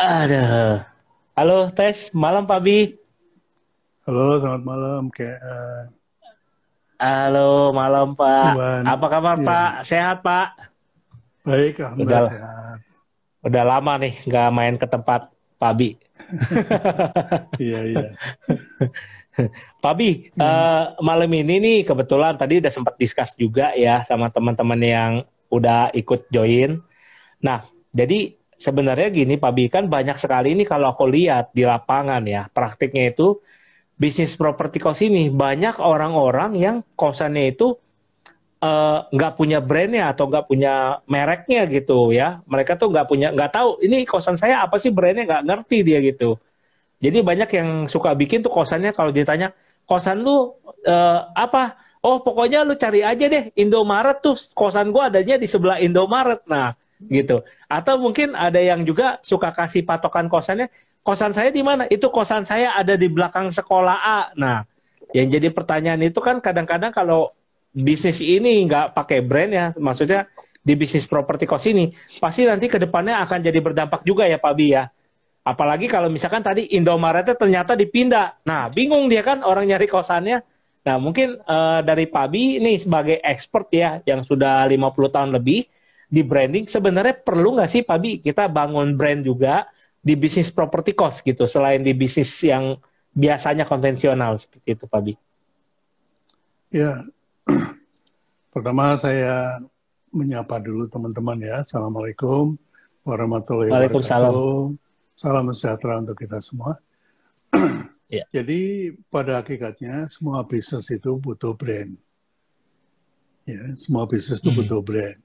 Aduh. Halo, tes malam Pak Bi. Halo, selamat malam, kayak Halo, malam Pak. Iwan. Apa kabar Pak? Ya, Sehat Pak? baik, alhamdulillah Udah, sehat. udah lama nih nggak main ke tempat Pak Bi. Iya, iya. Pak Bi, Gimana? malam ini nih kebetulan tadi udah sempat discuss juga ya sama teman-teman yang udah ikut join. Nah, jadi sebenarnya gini Pak Bi, kan banyak sekali nih kalau aku lihat di lapangan ya, praktiknya itu bisnis properti kos ini banyak orang-orang yang kosannya itu nggak punya brandnya atau nggak punya mereknya gitu ya. Mereka tuh nggak tahu ini kosan saya apa sih brandnya, nggak ngerti dia gitu. Jadi banyak yang suka bikin tuh kosannya kalau ditanya kosan lu apa? Oh pokoknya lu cari aja deh Indomaret tuh, kosan gua adanya di sebelah Indomaret. Nah gitu. Atau mungkin ada yang juga suka kasih patokan kosannya. Kosan saya di mana? Itu kosan saya ada di belakang sekolah A. Nah, yang jadi pertanyaan itu kan kadang-kadang kalau bisnis ini nggak pakai brand ya, maksudnya di bisnis properti kos ini, pasti nanti ke depannya akan jadi berdampak juga ya Pak Bi ya. Apalagi kalau misalkan tadi Indomaretnya ternyata dipindah. Nah, bingung dia kan orang nyari kosannya. Nah, mungkin dari Pak Bi ini sebagai expert ya, yang sudah 50 tahun lebih di branding, sebenarnya perlu nggak sih Pak Bi kita bangun brand juga di bisnis properti cost gitu, selain di bisnis yang biasanya konvensional seperti itu Pak Bi? Ya, pertama saya menyapa dulu teman-teman ya. Assalamualaikum warahmatullahi Waalaikumsalam. wabarakatuh. Salam sejahtera untuk kita semua. Ya. Jadi, pada hakikatnya semua bisnis itu butuh brand. Ya, semua bisnis itu Hmm. butuh brand.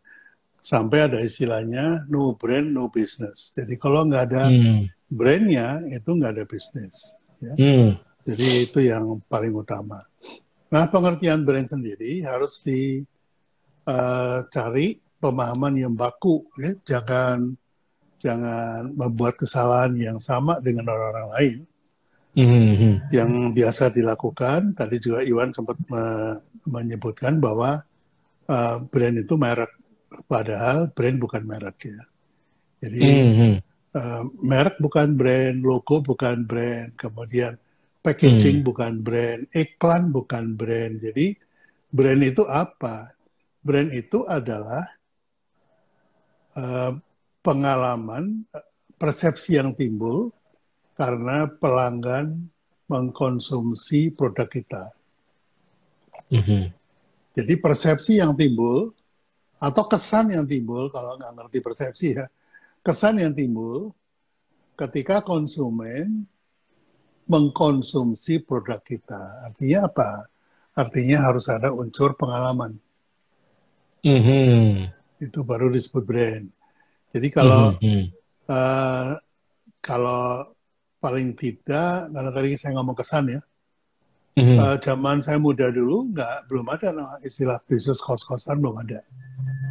Sampai ada istilahnya no brand, no business. Jadi kalau nggak ada Hmm. brandnya, itu nggak ada bisnis. Ya. Hmm. Jadi itu yang paling utama. Nah, pengertian brand sendiri harus dicari pemahaman yang baku, ya. Jangan jangan membuat kesalahan yang sama dengan orang-orang lain. Hmm. Hmm. Yang biasa dilakukan, tadi juga Iwan sempat menyebutkan bahwa brand itu merek, padahal brand bukan merek ya. Jadi Hmm. Hmm. merek bukan brand, logo bukan brand, kemudian Hmm. packaging bukan brand, iklan bukan brand. Jadi brand itu apa? Brand itu adalah uh, pengalaman, persepsi yang timbul karena pelanggan mengkonsumsi produk kita. Hmm. Jadi persepsi yang timbul atau kesan yang timbul, kalau nggak ngerti persepsi ya, kesan yang timbul ketika konsumen mengkonsumsi produk kita. Artinya apa? Artinya harus ada unsur pengalaman. Hmm. Itu baru disebut brand. Jadi Hmm. Hmm. uh, kalau paling tidak, karena tadi saya ngomong kesan ya, Hmm. zaman saya muda dulu belum ada istilah bisnis kos-kosan, belum ada.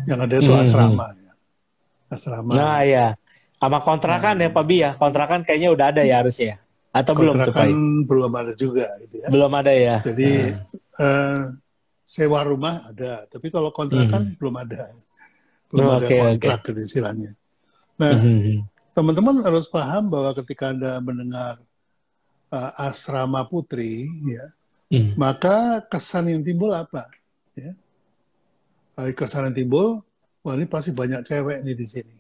Yang ada itu Hmm. asrama, ya. Asrama. Nah ya, sama kontrakan ya Nah, Pak Bi ya. Kontrakan kayaknya udah ada ya harusnya ya. Atau belum tuh Pak? kontrakan belum ada juga, gitu ya. Belum ada ya. Jadi uh, sewa rumah ada, tapi kalau Hmm. kontrakan belum ada. Belum ada Oke, oke. kontrak gitu istilahnya. Nah, Hmm. teman-teman harus paham bahwa ketika Anda mendengar asrama putri, ya, Hmm. maka kesan yang timbul apa? Ya, kesan yang timbul, wah ini pasti banyak cewek nih di sini.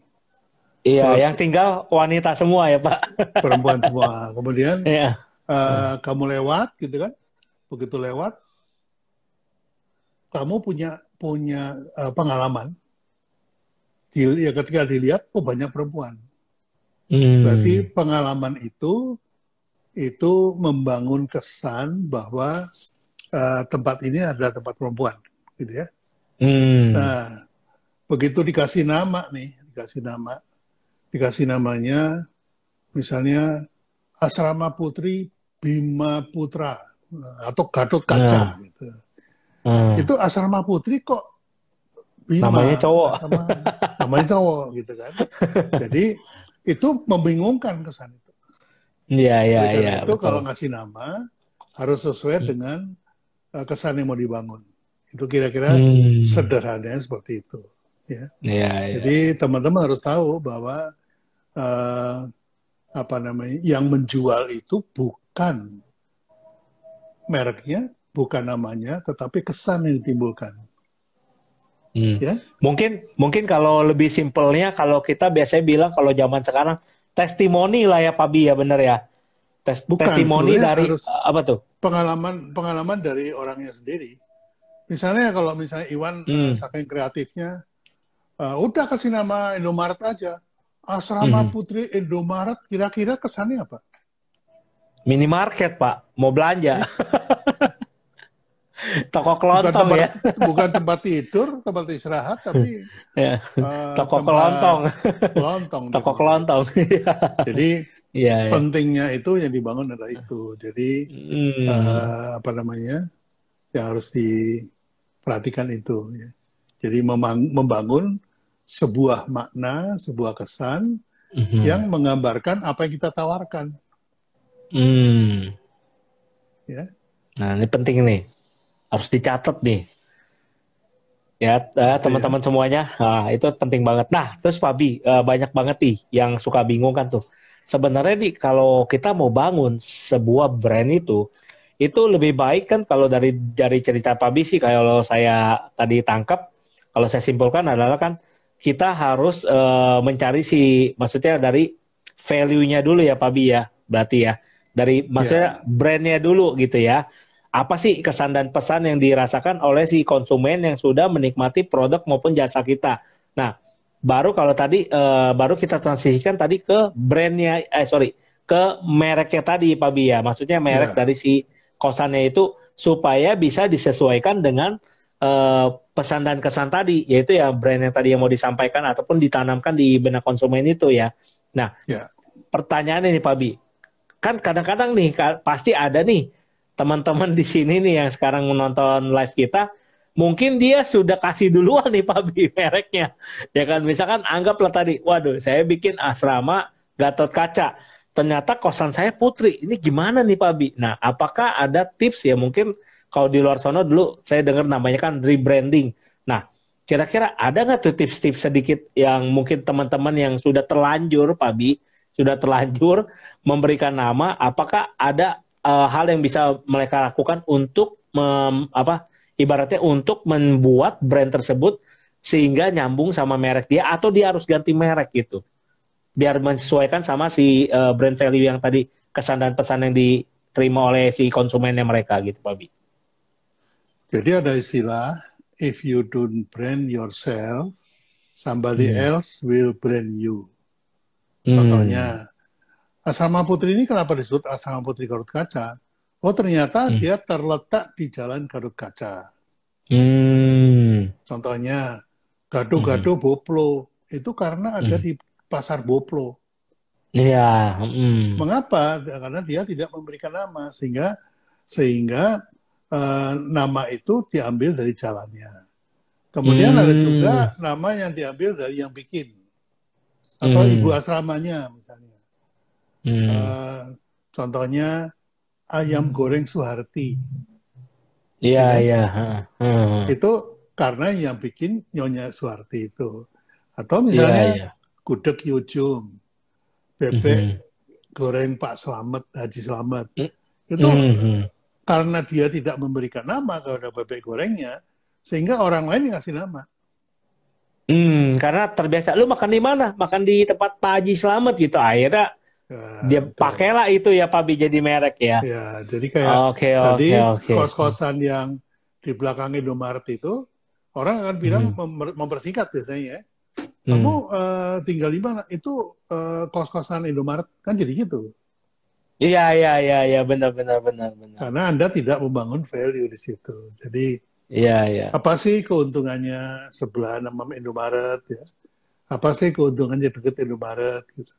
Iya, yang Terus tinggal wanita semua ya Pak. perempuan semua. Kemudian Iya. Hmm. kamu lewat, gitu kan? Begitu lewat, kamu punya punya pengalaman. Ya, ketika dilihat, oh banyak perempuan. Berarti Hmm. pengalaman itu membangun kesan bahwa tempat ini adalah tempat perempuan, gitu ya. Hmm. Nah, begitu dikasih nama nih, dikasih namanya, misalnya Asrama Putri Bima Putra atau Gatot Kaca, Nah, gitu. hmm. Itu Asrama Putri kok Namanya Bima, cowok. asrama namanya cowok, gitu kan. Jadi itu membingungkan kesan itu. Iya, iya, Oleh iya, karena itu betul. kalau ngasih nama harus sesuai dengan kesan yang mau dibangun. Itu kira-kira Hmm. sederhananya seperti itu. Ya. Iya, iya. Jadi teman-teman harus tahu bahwa uh, apa namanya, yang menjual itu bukan mereknya, bukan namanya, tetapi kesan yang ditimbulkan. Hmm. Ya, Mungkin kalau lebih simpelnya, kalau kita biasanya bilang kalau zaman sekarang testimoni lah ya Pak Bi ya, bener ya. bukan Testimoni sebetulnya dari harus apa tuh? pengalaman dari orangnya sendiri. Misalnya kalau misalnya Iwan Hmm. saking kreatifnya, udah kasih nama Indomaret aja. Asrama Mhm. Putri Indomaret, kira-kira kesannya apa? Minimarket Pak, mau belanja, Eh, toko bukan kelontong tempat ya. bukan tempat tidur, tempat istirahat, tapi Ya. Toko tempat kelontong, kelontong di toko situ. kelontong. Jadi Iya, iya. pentingnya itu yang dibangun adalah itu. Jadi Hmm. apa namanya, yang harus diperhatikan itu. Ya. Jadi membangun sebuah makna, sebuah kesan Mhm. yang menggambarkan apa yang kita tawarkan. Hmm. Ya, Nah, ini penting nih, harus dicatat nih. Ya, itu ya. teman-teman semuanya, itu penting banget. Nah, terus Fabi, banyak banget nih yang suka bingung kan tuh. Sebenarnya nih, kalau kita mau bangun sebuah brand itu lebih baik kan kalau dari cerita Fabi sih, kalau saya tadi tangkap, kalau saya simpulkan adalah kan kita harus mencari maksudnya dari value-nya dulu ya Fabi ya, berarti ya. Dari maksudnya Ya, brandnya dulu gitu ya, apa sih kesan dan pesan yang dirasakan oleh si konsumen yang sudah menikmati produk maupun jasa kita. Nah, baru kalau tadi baru kita transisikan tadi ke brandnya, sorry, ke mereknya tadi Pak Bi ya. Maksudnya merek ya, dari si kosannya itu supaya bisa disesuaikan dengan pesan dan kesan tadi, yaitu ya brand yang tadi yang mau disampaikan ataupun ditanamkan di benak konsumen itu ya. Nah, ya, pertanyaan ini Pak Bi, kan kadang-kadang nih pasti ada nih teman-teman di sini nih yang sekarang menonton live kita, mungkin dia sudah kasih duluan nih Pak Bi mereknya. Ya kan, misalkan anggaplah tadi, waduh saya bikin asrama Gatot Kaca, ternyata kosan saya Putri, ini gimana nih Pak Bi? Nah, apakah ada tips ya, mungkin kalau di luar sana dulu saya dengar namanya kan rebranding. Nah, kira-kira ada nggak tuh tips-tips sedikit yang mungkin teman-teman yang sudah terlanjur Pak Bi, sudah terlanjur memberikan nama, apakah ada hal yang bisa mereka lakukan untuk ibaratnya untuk membuat brand tersebut sehingga nyambung sama merek dia, atau dia harus ganti merek gitu biar menyesuaikan sama si brand value yang tadi, kesan dan pesan yang diterima oleh si konsumennya mereka gitu Pak Bi. jadi ada istilah, if you don't brand yourself, somebody Hmm. else will brand you. Hmm. Contohnya, Asrama Putri ini kenapa disebut Asrama Putri Garut Kaca? Oh, ternyata Hmm. dia terletak di Jalan Garut Kaca. Hmm. Contohnya, Hmm. gado-gado Boplo. Itu karena ada Hmm. di Pasar Boplo. Iya. Hmm. Mengapa? Karena dia tidak memberikan nama, sehingga nama itu diambil dari jalannya. Kemudian ada Hmm. juga nama yang diambil dari yang bikin, atau ibu Hmm. asramanya misalnya. Hmm. Eh, contohnya ayam goreng Suharti, Iya, ya kan? iya. Hmm. Itu karena yang bikin Nyonya Suharti itu. Atau Iya, misalnya iya. gudeg Yujum, bebek Mhm. goreng Pak Slamet, Haji Slamet. Mm. Itu Mhm. karena dia tidak memberikan nama kepada bebek gorengnya, sehingga orang lain yang kasih nama. Karena terbiasa, lu makan di mana? Makan di tempat Pak Haji Slamet gitu. Akhirnya dia Itu. pakailah itu ya Pak Bi jadi merek ya. Ya, jadi kayak Oke, oke, tadi oke. kos-kosan yang di belakang Indomaret itu, orang akan bilang Hmm. mempersingkat biasanya ya. Kamu Hmm. tinggal di mana? Itu kos-kosan Indomaret kan jadi gitu. Iya, iya, iya, iya, benar, benar, benar, benar. Karena Anda tidak membangun value di situ. Jadi Iya, iya. apa sih keuntungannya sebelah nama Indomaret ya? Apa sih keuntungannya deket Indomaret gitu.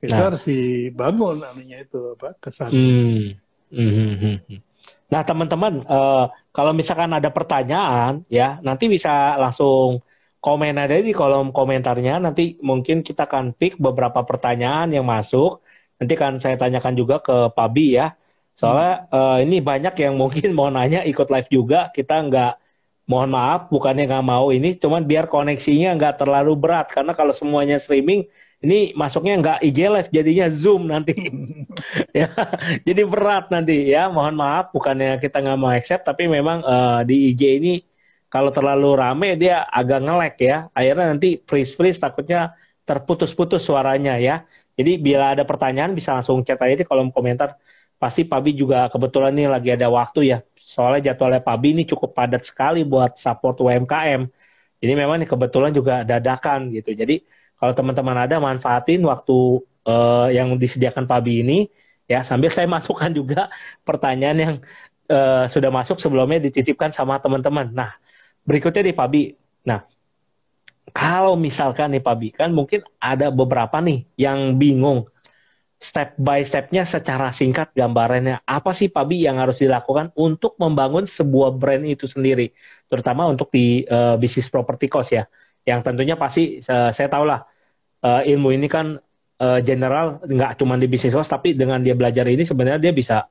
Itu Nah, harus dibangun namanya itu apa? Kesannya. hmm. Hmm. Nah, teman-teman, kalau misalkan ada pertanyaan, ya nanti bisa langsung komen aja di kolom komentarnya. Nanti mungkin kita akan pick beberapa pertanyaan yang masuk. Nanti kan saya tanyakan juga ke Pabi ya. Hmm. Soalnya ini banyak yang mungkin mau nanya ikut live juga. Kita nggak, mohon maaf, bukannya nggak mau ini, cuman biar koneksinya nggak terlalu berat. Karena kalau semuanya streaming, Ini masuknya nggak IG Live, jadinya Zoom nanti. Ya, jadi berat nanti ya. Mohon maaf, bukannya kita nggak mau accept, tapi memang di IG ini kalau terlalu rame dia agak nge-lag ya. Akhirnya nanti freeze takutnya terputus-putus suaranya ya. Jadi bila ada pertanyaan bisa langsung chat aja di kolom komentar. Pasti Pabi juga kebetulan nih lagi ada waktu ya. Soalnya jadwalnya Pabi ini cukup padat sekali buat support UMKM. Jadi memang nih kebetulan juga dadakan gitu. Jadi kalau teman-teman ada manfaatin waktu yang disediakan Pabi ini ya, sambil saya masukkan juga pertanyaan yang sudah masuk sebelumnya dititipkan sama teman-teman. Nah, berikutnya nih Pabi. Nah, kalau misalkan nih Pabi, kan mungkin ada beberapa nih yang bingung step by step-nya secara singkat gambarannya. Apa sih Pabi yang harus dilakukan untuk membangun sebuah brand itu sendiri, terutama untuk di bisnis properti cost ya. Yang tentunya pasti saya tahu lah ilmu ini kan general, nggak cuma di bisnis cost, tapi dengan dia belajar ini sebenarnya dia bisa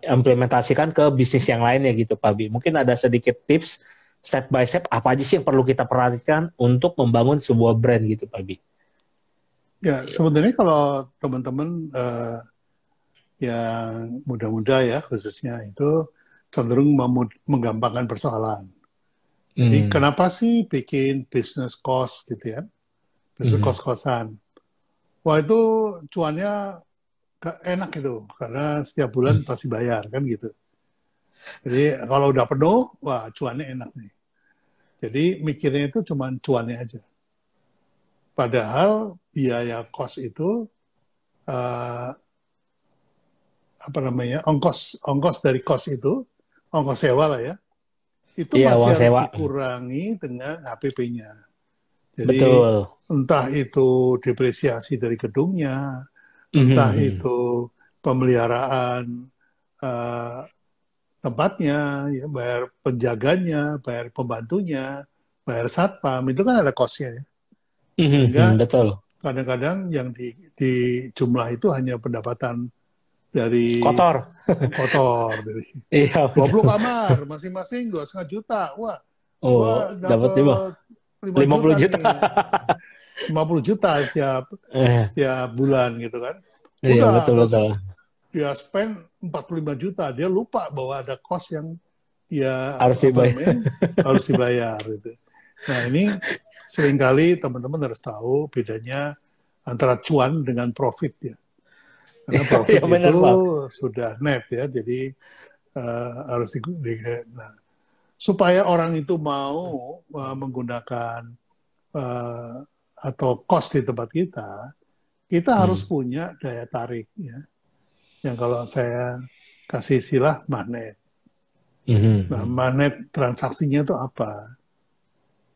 implementasikan ke bisnis yang lainnya gitu Pak Bi. Mungkin ada sedikit tips step by step apa aja sih yang perlu kita perhatikan untuk membangun sebuah brand gitu Pak Bi. Ya, sebenarnya kalau teman-teman yang muda-muda ya khususnya itu cenderung menggampangkan persoalan. Jadi kenapa sih bikin business cost gitu ya? Business cost-kosan. Wah itu cuannya enak itu, karena setiap bulan pasti bayar kan gitu. Jadi kalau udah penuh, wah cuannya enak nih. Jadi mikirnya itu cuma cuannya aja. Padahal biaya kos itu ongkos dari kos itu, ongkos sewa lah ya, itu masih harus dikurangi dengan HPP-nya. Jadi betul. Entah itu depresiasi dari gedungnya, entah itu pemeliharaan tempatnya, ya, bayar penjaganya, bayar pembantunya, bayar satpam, itu kan ada kosnya ya. Sehingga betul. Kadang-kadang yang di jumlah itu hanya pendapatan dari kotor. Dari Iya, 20 kamar, masing-masing 2,5 juta. Wah, gua dapat dapat 50 juta. nih. 50 juta setiap bulan gitu kan. Iya, Udah, terus betul. dia spend 45 juta. Dia lupa bahwa ada cost yang ya harus dibayar gitu. Nah, ini seringkali teman-teman harus tahu bedanya antara cuan dengan profit ya. Karena profit ya, benar, itu Pak. sudah net ya, jadi harus nah, supaya orang itu mau menggunakan atau cost di tempat kita harus punya daya tarik ya. Yang kalau saya kasih istilah magnet. Nah, magnet transaksinya itu apa?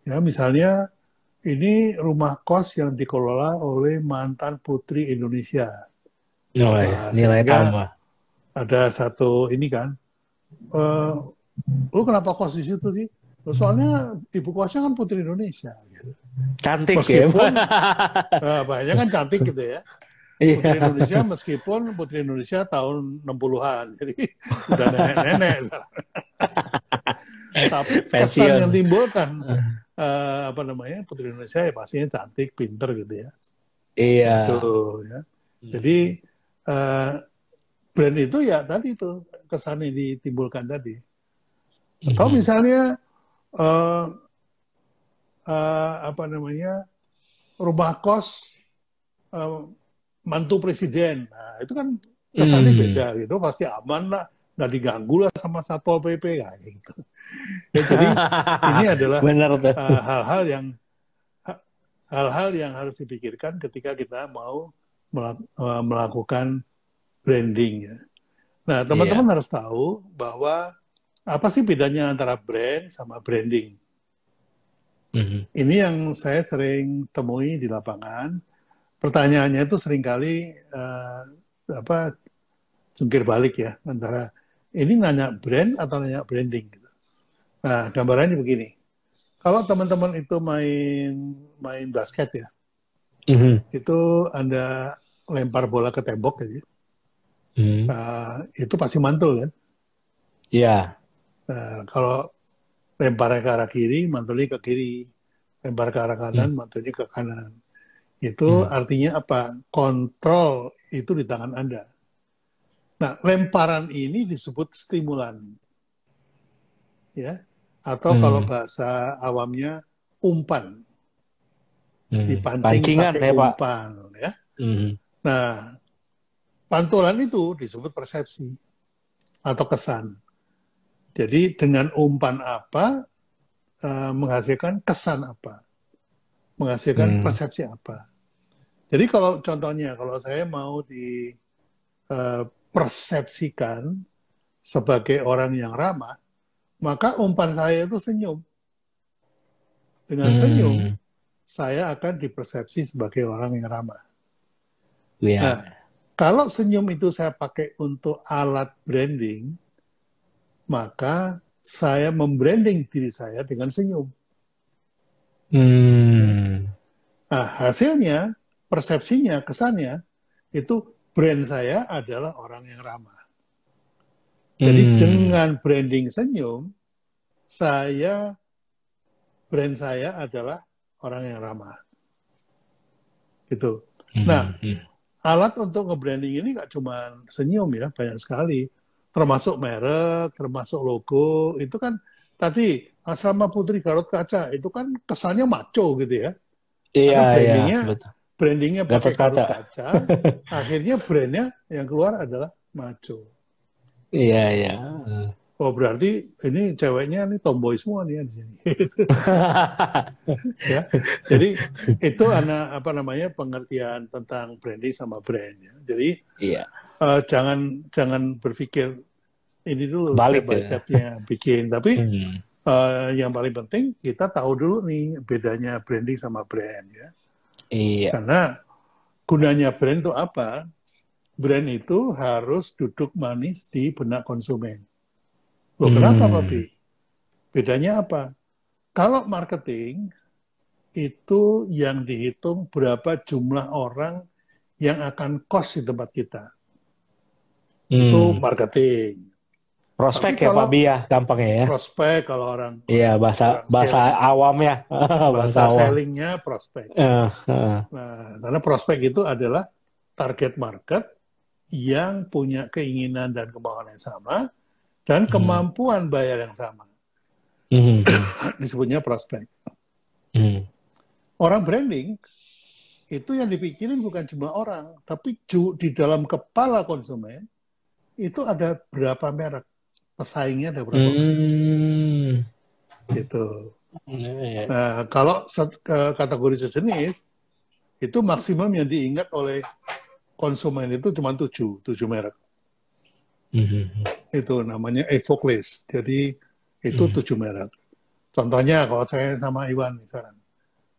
Ya, misalnya ini rumah kos yang dikelola oleh mantan putri Indonesia. Nilai tambah. Ada satu ini kan, lu kenapa kos di situ sih? Soalnya ibu kosnya kan putri Indonesia. Gitu. Cantik meskipun, ya. Banyak kan cantik gitu ya. Putri Indonesia meskipun putri Indonesia tahun 60-an, jadi udah nenek-nenek. Tapi kesan yang timbulkan putri Indonesia ya pastinya cantik, pinter gitu ya. Iya. Gitu ya. Jadi brand itu ya tadi itu kesan yang ditimbulkan tadi. Atau misalnya rumah kos mantu presiden, nah itu kan kesannya beda gitu, pasti aman lah, nggak diganggu lah sama satpol pp kayak gitu. Ya, jadi ini adalah hal-hal yang harus dipikirkan ketika kita mau melakukan branding ya. Nah, teman-teman harus tahu bahwa apa sih bedanya antara brand sama branding. Ini yang saya sering temui di lapangan. Pertanyaannya itu seringkali jungkir balik ya, antara ini nanya brand atau nanya branding gitu. Nah, gambarannya begini. Kalau teman-teman itu main basket ya, itu Anda lempar bola ke tembok aja, itu pasti mantul kan? Iya. Kalau lempar ke arah kiri, mantulnya ke kiri. Lempar ke arah kanan, mantulnya ke kanan. Itu artinya apa? Kontrol itu di tangan Anda. Nah, lemparan ini disebut stimulan. Ya. Atau kalau bahasa awamnya umpan. Dipancing Pancingan pakai ya Pak. umpan. Ya. Nah, pantulan itu disebut persepsi atau kesan. Jadi dengan umpan apa, menghasilkan kesan apa. Menghasilkan persepsi apa. Jadi kalau contohnya, kalau saya mau dipersepsikan sebagai orang yang ramah, maka umpan saya itu senyum. Dengan senyum, saya akan dipersepsi sebagai orang yang ramah. Nah, kalau senyum itu saya pakai untuk alat branding, maka saya membranding diri saya dengan senyum. Nah, hasilnya, persepsinya, kesannya, itu brand saya adalah orang yang ramah. Jadi dengan branding senyum, brand saya adalah orang yang ramah. Gitu. Nah, alat untuk nge-branding ini nggak cuma senyum ya, banyak sekali. Termasuk merek, termasuk logo, itu kan tadi Asrama Putri Garut Kaca, itu kan kesannya maco gitu ya. Iya, karena betul. brandingnya pakai Gatot Garut Kaca. Kaca, akhirnya brandnya yang keluar adalah maco. Iya. Oh, berarti ini ceweknya nih tomboy semua nih di sini. Ya. Jadi itu apa namanya pengertian tentang branding sama brand ya. Jadi jangan berpikir ini dulu Balik step by stepnya bikin, tapi yang paling penting kita tahu dulu nih bedanya branding sama brand ya. Iya. Karena gunanya brand itu apa? Brand itu harus duduk manis di benak konsumen. Loh, kenapa, Papi? Bedanya apa? Kalau marketing, itu yang dihitung berapa jumlah orang yang akan kos di tempat kita. Itu marketing. Prospek ya, Pak Bi ya, gampangnya ya. Prospek kalau orang. Iya, bahasa awam ya. Bahasa sellingnya prospek. Nah, karena prospek itu adalah target market yang punya keinginan dan kemauan yang sama, dan kemampuan bayar yang sama. Disebutnya prospek. Orang branding, itu yang dipikirin bukan cuma orang, tapi di dalam kepala konsumen, itu ada berapa merek, pesaingnya ada berapa merek. Gitu. Nah, kalau kategori sejenis, itu maksimum yang diingat oleh konsumen itu cuma 7 merek. Itu namanya evoke list. Jadi itu 7 merek. Contohnya kalau saya sama Iwan misalkan,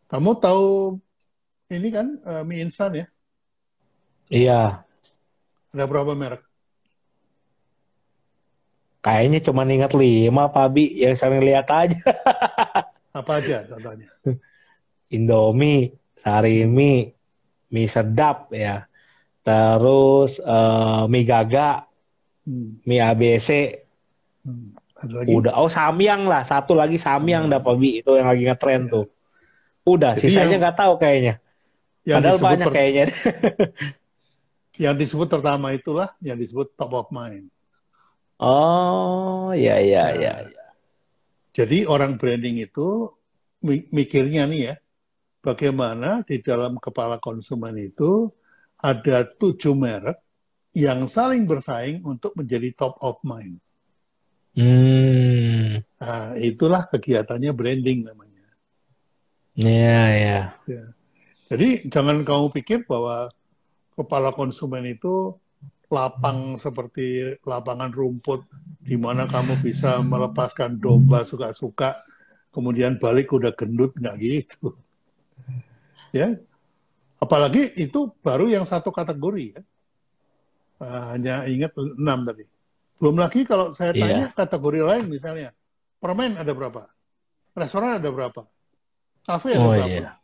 kamu tahu ini kan mie instan ya? Iya. Ada berapa merek? Kayaknya cuma ingat 5, Pak Bi, yang sering lihat aja. Apa aja contohnya? Indomie, Sarimi, mie sedap ya. Terus mie Gaga, mie ABC. Ada lagi? Udah, Samyang lah. Satu lagi Samyang dah, Pak Bi. Itu yang lagi ngetren tuh. Udah, jadi sisanya nggak tahu kayaknya. Padahal banyak kayaknya. Yang disebut pertama itulah yang disebut top of mind. Oh, iya. Jadi orang branding itu mikirnya nih ya, bagaimana di dalam kepala konsumen itu ada 7 merek yang saling bersaing untuk menjadi top of mind. Nah, itulah kegiatannya branding namanya. Iya. Jadi jangan kamu pikir bahwa kepala konsumen itu lapang seperti lapangan rumput di mana kamu bisa melepaskan domba suka-suka, kemudian balik udah gendut, nggak gitu. Ya, apalagi itu baru yang satu kategori ya. Hanya ingat 6 tadi. Belum lagi kalau saya tanya kategori lain misalnya, permen ada berapa? Restoran ada berapa? Kafe ada berapa?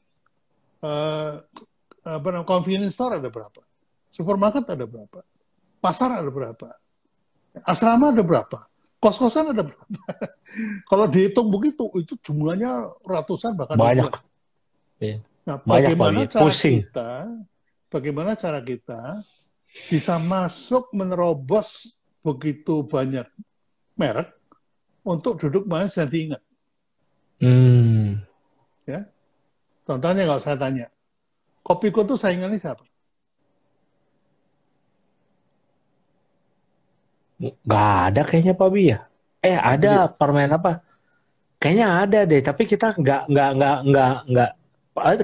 Convenience store ada berapa? Supermarket ada berapa? Pasar ada berapa? Asrama ada berapa? Kos-kosan ada berapa? Kalau dihitung begitu, itu jumlahnya ratusan bahkan banyak. Nah, Banyak Pak Bi. Pusing. bagaimana cara kita bisa masuk menerobos begitu banyak merek untuk duduk manis dan diingat. Ya, contohnya kalau saya tanya, Kopiko itu saingannya siapa? Nggak ada kayaknya Pak Bi ya. Nah, itu dia. Ada permen apa? Kayaknya ada deh, tapi kita nggak.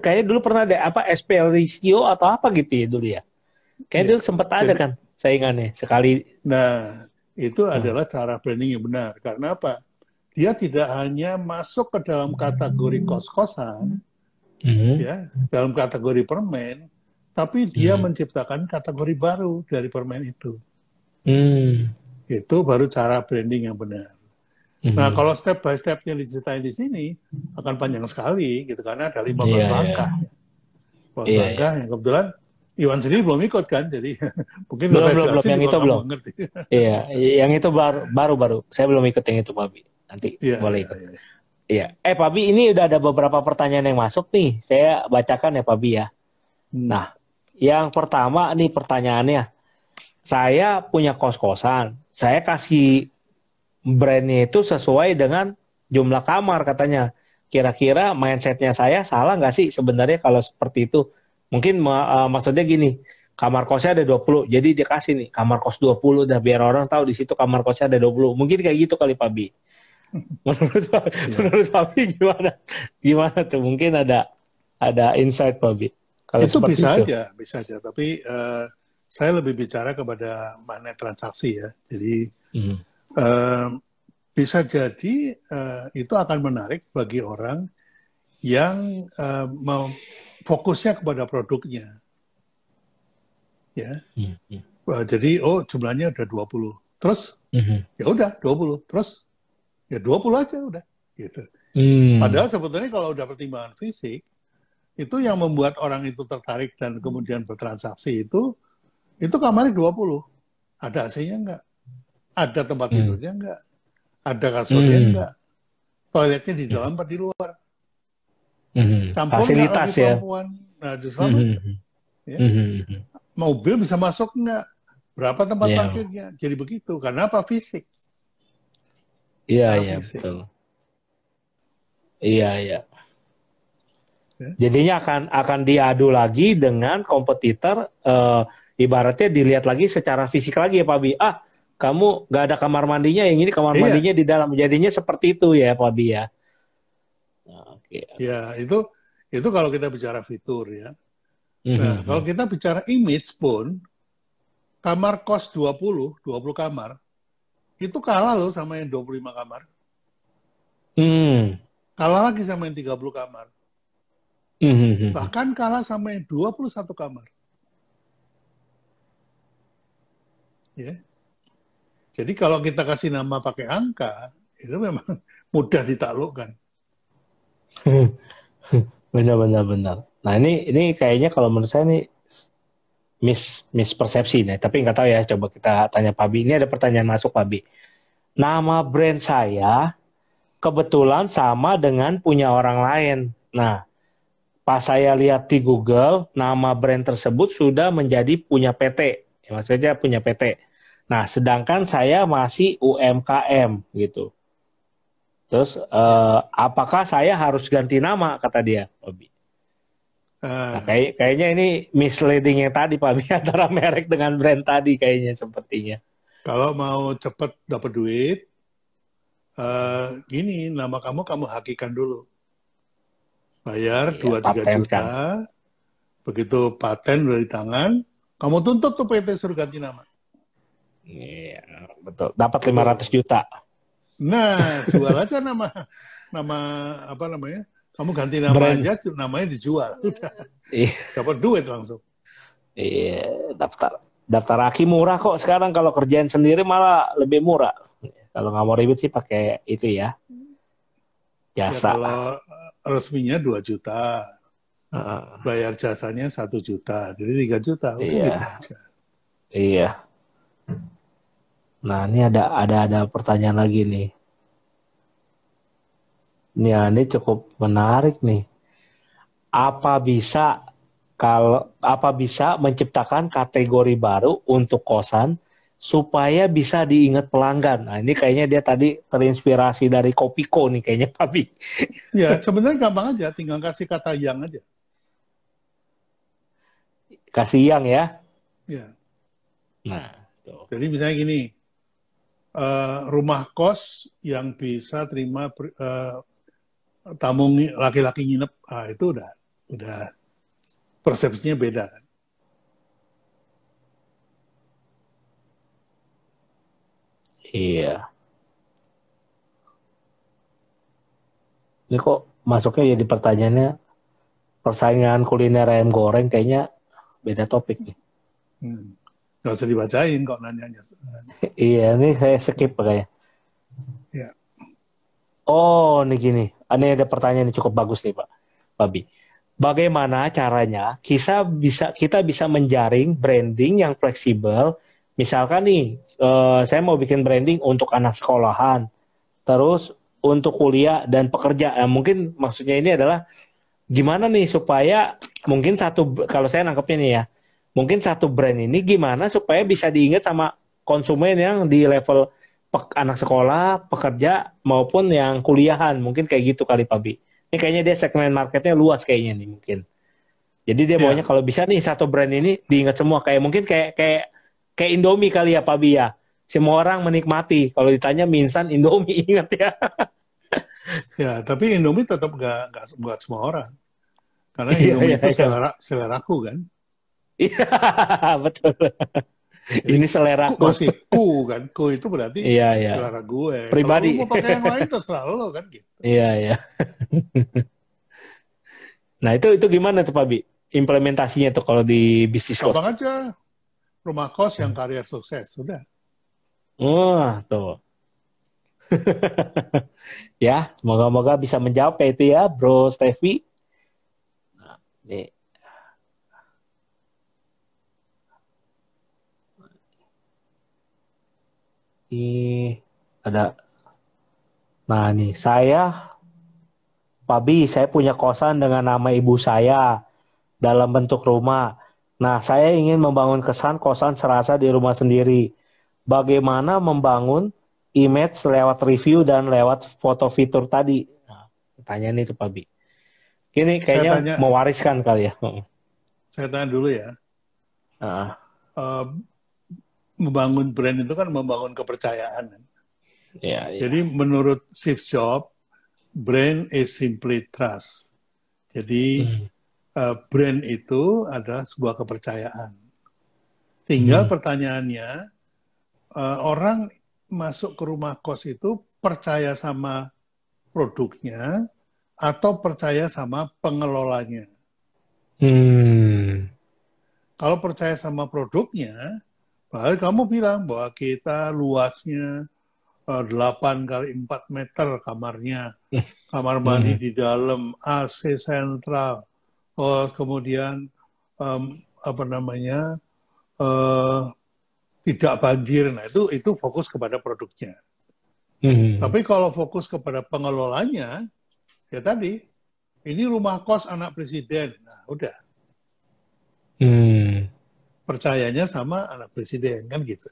Kayaknya dulu pernah ada apa Espericio atau apa gitu ya dulu ya. Kayaknya Ya. dulu sempat ada Jadi, kan saingannya sekali. nah, itu Hmm. adalah cara branding yang benar. Karena apa? Dia tidak hanya masuk ke dalam kategori kos-kosan, Hmm. ya, dalam kategori permen, tapi dia Hmm. menciptakan kategori baru dari permen itu. Hmm. Itu baru cara branding yang benar. Nah, Hmm. kalau step by step-nya diceritain di sini, akan panjang sekali, gitu, karena ada 15 Iya, iya. langkah. 15 Iya, iya. langkah yang kebetulan Iwan sendiri belum ikut kan, jadi mungkin kalau Belum, saya belum, belum. jelasin Yang juga itu kamu belum. nggak ngerti. Iya, yang itu baru. Saya belum ikut yang itu, Pak Bi. Nanti Iya, boleh iya, ikut. iya. Iya. Pak Bi, ini udah ada beberapa pertanyaan yang masuk nih. Saya bacakan ya, Pak Bi ya. Hmm. Nah, yang pertama nih pertanyaannya. Saya punya kos-kosan. Saya kasih brandnya itu sesuai dengan jumlah kamar katanya. Kira-kira mindsetnya saya salah nggak sih sebenarnya kalau seperti itu? Mungkin maksudnya gini, kamar kosnya ada 20, jadi dia kasih nih kamar kos 20 dah biar orang tahu di situ kamar kosnya ada 20. Mungkin kayak gitu kali Pak Bi. Menurut Ya. menurut Pak Bi gimana? Gimana tuh? Mungkin ada insight Pak Bi. Kalau Itu seperti itu. bisa aja. Tapi saya lebih bicara kepada makna transaksi ya. Jadi Hmm. eh, bisa jadi itu akan menarik bagi orang yang fokusnya kepada produknya. Ya. Hmm. Jadi jumlahnya udah 20. Terus Hmm. ya udah 20. Terus ya 20 aja udah gitu. Hmm. Padahal sebetulnya kalau udah pertimbangan fisik, itu yang membuat orang itu tertarik dan kemudian bertransaksi itu kamarnya 20. Ada AC-nya enggak? Ada tempat Hmm. tidurnya enggak? Ada kasurnya Hmm. enggak? Toiletnya di dalam atau di luar? Hmm. Campur enggak Fasilitas ya. laki-perempuan? Nah, justru sama. Hmm. Ya. Hmm. Mobil bisa masuk enggak? Berapa tempat Ya, parkirnya? Jadi begitu. Karena apa? Fisik. iya, Karena iya, fisik. betul. Iya, iya. Ya. Jadinya akan diadu lagi dengan kompetitor, ibaratnya dilihat lagi secara fisik lagi ya Pak Bi. Kamu nggak ada kamar mandinya, yang ini kamar Iya. mandinya di dalam. Jadinya seperti itu ya Pak Bi ya. Oke. Ya, itu kalau kita bicara fitur ya. Nah, kalau Mhm. kita bicara image pun, kamar kos 20 kamar, itu kalah loh sama yang 25 kamar. Hmm. Kalah lagi sama yang 30 kamar. Mhm. Bahkan kalah sama yang 21 kamar. Ya. Jadi kalau kita kasih nama pakai angka, itu memang mudah ditaklukkan. Benar. Nah ini kayaknya kalau menurut saya ini mispersepsi nih. Tapi nggak tahu ya. Coba kita tanya Pak Bi. Ini ada pertanyaan masuk Pak Bi. Nama brand saya kebetulan sama dengan punya orang lain. Nah, pas saya lihat di Google, nama brand tersebut sudah menjadi punya PT. Ya, maksudnya punya PT. Nah, sedangkan saya masih UMKM gitu. Terus, Ya. apakah saya harus ganti nama, kata dia, Pak Bi. Nah, Uh, kayaknya ini misleading yang tadi, Pak Bi, antara merek dengan brand tadi kayaknya sepertinya. Kalau mau cepat dapat duit, gini, nama kamu hakikan dulu. Bayar Iya, 2-3 paten kan. juta, begitu paten udah di tangan, kamu tuntut tuh PT suruh ganti nama. Iya, betul. Dapat Gitu. 500 juta. Nah, jual aja nama apa namanya? Kamu ganti nama Brand. aja, namanya dijual. Udah Iya, dapat duit langsung. daftar aki murah kok sekarang, kalau kerjaan sendiri malah lebih murah. Kalau nggak mau ribet sih pakai itu ya, Ya jasa. kalau resminya 2 juta, Uh, bayar jasanya 1 juta, jadi 3 juta. Udah iya, gitu aja. iya. Nah ini ada pertanyaan lagi nih. Ini cukup menarik nih. apa bisa apa bisa menciptakan kategori baru untuk kosan supaya bisa diingat pelanggan. Nah, ini kayaknya dia tadi terinspirasi dari Kopiko nih kayaknya Pabi. Ya, sebenarnya gampang aja, tinggal kasih kata yang aja. Kasih yang ya. Ya, Nah, tuh. jadi misalnya gini, rumah kos yang bisa terima tamu laki-laki nginep, itu udah persepsinya beda kan. Iya. Ini kok masuknya jadi pertanyaannya persaingan kuliner ayam goreng kayaknya beda topik nih. Nggak usah dibacain kok nanyanya. Iya, ini saya skip kayaknya. Ya, Oh, ini gini. Ini ada pertanyaan yang cukup bagus nih, Pak Babi. Bagaimana caranya kita bisa menjaring branding yang fleksibel? Misalkan nih, saya mau bikin branding untuk anak sekolahan, terus untuk kuliah dan pekerja. Mungkin maksudnya ini adalah gimana nih supaya mungkin kalau saya nangkepnya nih ya, mungkin satu brand ini gimana supaya bisa diingat sama konsumen yang di level anak sekolah, pekerja maupun yang kuliahan, mungkin kayak gitu kali Pak Bi. Ini kayaknya dia segmen marketnya luas kayaknya nih mungkin. Jadi dia maunya ya, kalau bisa nih satu brand ini diingat semua kayak mungkin kayak kayak kayak Indomie kali ya Pak Bi ya. Semua orang menikmati. Kalau ditanya mie instan Indomie ingat ya. ya. Tapi Indomie tetap nggak buat semua orang. Karena Iya Indomie iya itu iya. seleraku kan. Iya betul. Jadi Ini ku seleraku. masih ku kan. Ku itu berarti Iya iya. selera gue. Kalau Pribadi. lu mau pakai yang lain terserah lo kan gitu. Iya iya. Nah itu gimana tuh Pak Bi? Implementasinya tuh kalau di bisnis kos Gampang tuh. aja. Rumah kos yang karier sukses. Sudah. Wah tuh. Ya, semoga-moga bisa menjawab ya itu ya, Bro Steffi. Nih, ini ada. Nah nih, Pak Bi, saya punya kosan dengan nama ibu saya dalam bentuk rumah. Nah, saya ingin membangun kesan kosan serasa di rumah sendiri. Bagaimana membangun image lewat review dan lewat foto fitur tadi? Nah, pertanyaan itu Pak Bi. Ini Saya kayaknya tanya, mewariskan kali ya. saya tanya dulu ya. Ah, Eh, Membangun brand itu kan membangun kepercayaan kan. ya, Jadi ya. menurut Steve Jobs, brand is simply trust. Jadi Hmm, brand itu adalah sebuah kepercayaan. Tinggal hmm, pertanyaannya, orang masuk ke rumah kos itu percaya sama produknya atau percaya sama pengelolanya. hmm, Kalau percaya sama produknya, bahkan kamu bilang bahwa kita luasnya 8 kali 4 meter kamarnya, kamar mandi hmm, di dalam, AC sentral, kemudian apa namanya, eh, tidak banjir. Nah, itu fokus kepada produknya. hmm, Tapi kalau fokus kepada pengelolanya, ya tadi, ini rumah kos anak presiden. Nah, udah, hmm. percayanya sama anak presiden, kan gitu.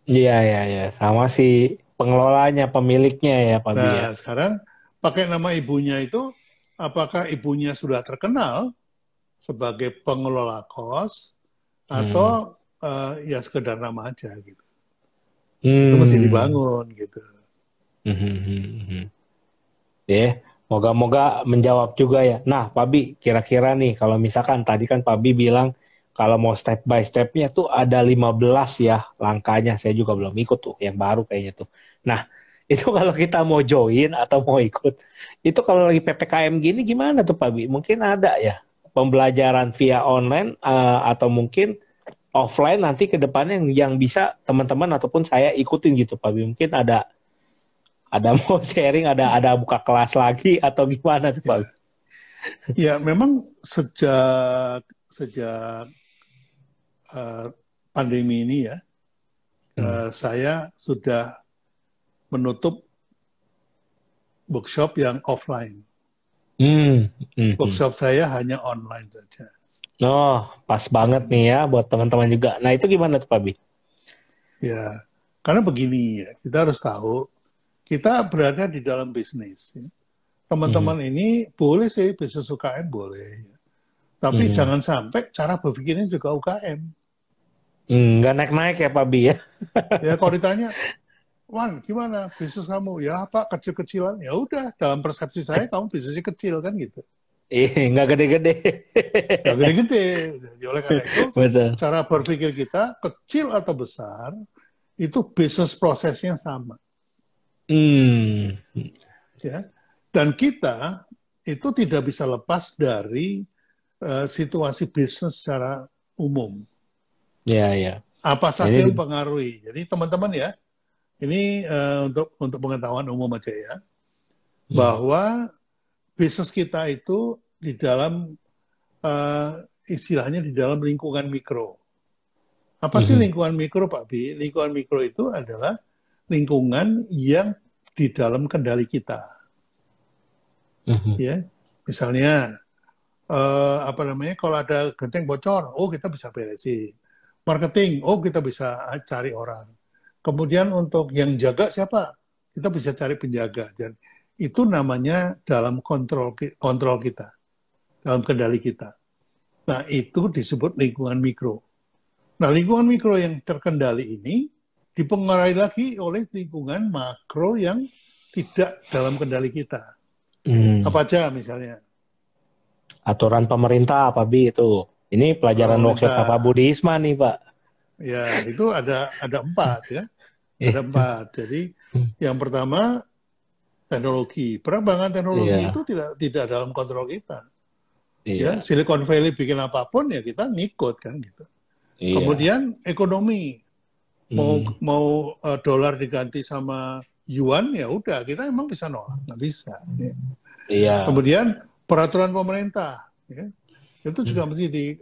Iya, iya, iya. Sama si pengelolanya, pemiliknya ya, Pak Bi ya. Nah, sekarang pakai nama ibunya itu, apakah ibunya sudah terkenal sebagai pengelola kos, Hmm, atau ya sekedar nama aja gitu. Itu mesti hmm, dibangun gitu. hmm, hmm, hmm, hmm. Ya, moga-moga menjawab juga ya. Nah, Pak Bi, kira-kira nih, kalau misalkan tadi kan Pak Bi bilang kalau mau step by step-nya tuh ada 15 ya langkahnya. Saya juga belum ikut tuh, yang baru kayaknya tuh. Nah, itu kalau kita mau join atau mau ikut, itu kalau lagi PPKM gini gimana tuh Pak Bi? Mungkin ada ya pembelajaran via online atau mungkin offline nanti ke depannya yang bisa teman-teman ataupun saya ikutin gitu Pak Bi. Mungkin ada mau sharing, ada buka kelas lagi atau gimana tuh Pak? Ya, ya memang sejak sejak eh, pandemi ini ya, Hmm. saya sudah menutup bookshop yang offline. Hmm. Hmm. Workshop saya hanya online saja. Oh, pas banget nih ya buat teman-teman juga. Nah, itu gimana tuh, Pak Bi? Ya, karena begini ya, kita harus tahu kita berada di dalam bisnis. Ya. Hmm. Teman-teman ini boleh sih bisnis UKM boleh, ya. Tapi Hmm. jangan sampai cara berpikirnya juga UKM. Nggak naik-naik ya, Pak Bi ya? Ya kalau ditanya, Wan, gimana bisnis kamu? Ya apa kecil-kecilan? Ya udah, dalam persepsi saya kamu bisnisnya kecil kan gitu. Nggak gede-gede. Gak gede-gede. Jadi oleh karena itu, Betul. cara berpikir kita kecil atau besar itu bisnis prosesnya sama, Hmm. ya. Dan kita itu tidak bisa lepas dari situasi bisnis secara umum. Ya, ya. Apa Nah, saja yang mempengaruhi. Jadi teman-teman ya, ini untuk pengetahuan umum aja ya, Hmm. bahwa bisnis kita itu di dalam istilahnya di dalam lingkungan mikro. Apa sih Hmm. lingkungan mikro, Pak Bi? Lingkungan mikro itu adalah lingkungan yang di dalam kendali kita. Hmm. Ya, misalnya apa namanya? Kalau ada genteng bocor, oh kita bisa beresin. Marketing, oh kita bisa cari orang. Kemudian untuk yang jaga siapa? Kita bisa cari penjaga. Dan itu namanya dalam kontrol kita, dalam kendali kita. Nah, itu disebut lingkungan mikro. Nah, lingkungan mikro yang terkendali ini dipengaruhi lagi oleh lingkungan makro yang tidak dalam kendali kita. Hmm. Apa aja misalnya? Aturan pemerintah, Pak Bi itu. Ini Aturan pelajaran workshop Bapak pemerintah. Budi Isma nih, Pak. Ya, itu ada empat ya. Ada empat. Jadi yang pertama teknologi. Perkembangan teknologi Iya, itu tidak dalam kontrol kita. Ya, iya, Silicon Valley bikin apapun ya kita ngikut kan gitu. iya. Kemudian ekonomi. Mau Hmm. mau dolar diganti sama yuan ya udah kita emang bisa nolak nggak bisa. Ya. Iya. Kemudian peraturan pemerintah ya, itu juga Hmm.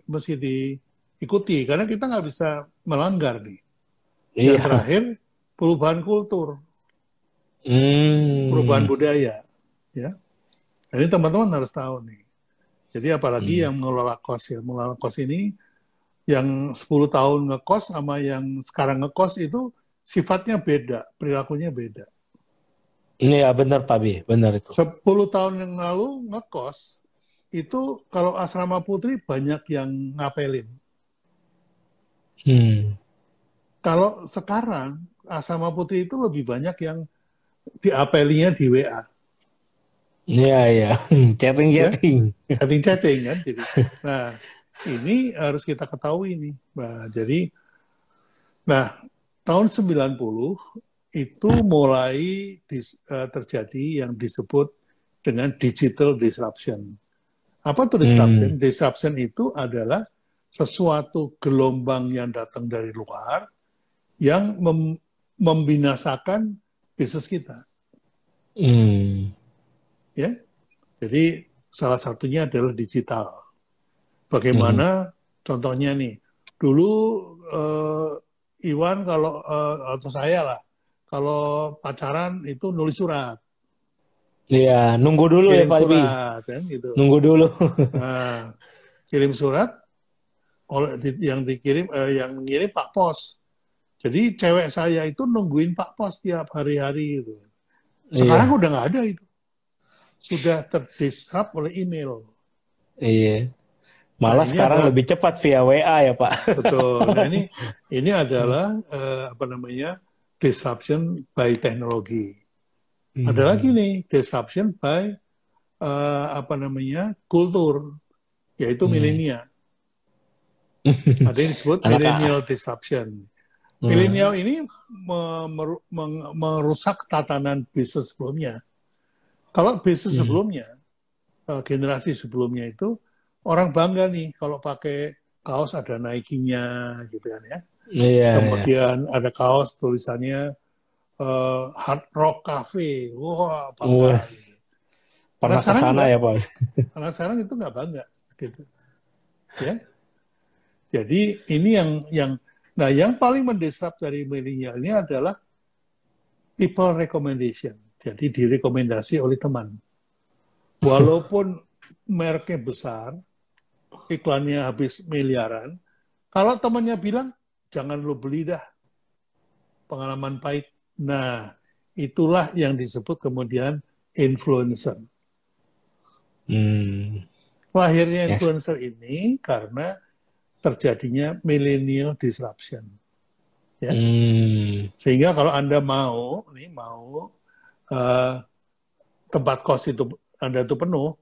mesti diikuti karena kita nggak bisa melanggar nih. Yang Iya. terakhir perubahan kultur, perubahan Hmm. budaya ya. Jadi teman-teman harus tahu nih. Jadi apalagi Hmm. yang mengelola kos ini yang 10 tahun ngekos sama yang sekarang ngekos itu sifatnya beda, perilakunya beda. Iya, benar, Pak Bi. Benar itu. 10 tahun yang lalu ngekos, itu kalau asrama putri banyak yang ngapelin. Hmm. Kalau sekarang asrama putri itu lebih banyak yang diapelinya di WA. Iya, iya. Ya, Chatting-chatting. chatting-chatting kan. Jadi, nah ini harus kita ketahui nih. Nah, tahun 90 itu mulai terjadi yang disebut dengan digital disruption. Apa itu disruption? Hmm. Disruption itu adalah sesuatu gelombang yang datang dari luar yang membinasakan bisnis kita. Hmm. Ya, jadi salah satunya adalah digital. Hmm. Bagaimana contohnya nih? Dulu Iwan kalau atau saya lah, kalau pacaran itu nulis surat, Iya, nunggu dulu ya, kirim Pak Bi. surat kan gitu. Nunggu dulu. Nah, kirim surat yang dikirim yang mengirim Pak Pos. Jadi cewek saya itu nungguin Pak Pos tiap hari-hari gitu. Sekarang Iya, udah nggak ada itu. Sudah terdisrupt oleh email. iya. Nah, Malah ini sekarang adalah lebih cepat via WA ya, Pak. betul. Nah, ini adalah apa namanya? Disruption by teknologi. Ada lagi Hmm. nih disruption by apa namanya? Kultur, yaitu Hmm. milenial. Ada yang disebut Anak millennial disruption. hmm. Milenial ini merusak tatanan bisnis sebelumnya. Kalau bisnis Hmm. sebelumnya, generasi sebelumnya itu orang bangga nih kalau pakai kaos ada Nike-nya gitu kan ya. Iya, iya. Kemudian ada kaos tulisannya Hard Rock Cafe. Wah, Wah, bangga gitu. Anak pernah ke sekarang sana enggak. ya, Pak? Anak sekarang itu enggak bangga gitu. Ya. Jadi ini yang paling mendisrupt dari milenial ini adalah people recommendation. Jadi direkomendasi oleh teman. Walaupun mereknya besar, iklannya habis miliaran, kalau temannya bilang, jangan lo beli dah, pengalaman pahit. Nah, itulah yang disebut kemudian influencer. Lahirnya Yes. influencer ini karena terjadinya millennial disruption. Ya. Sehingga kalau Anda mau tempat kos itu Anda itu penuh,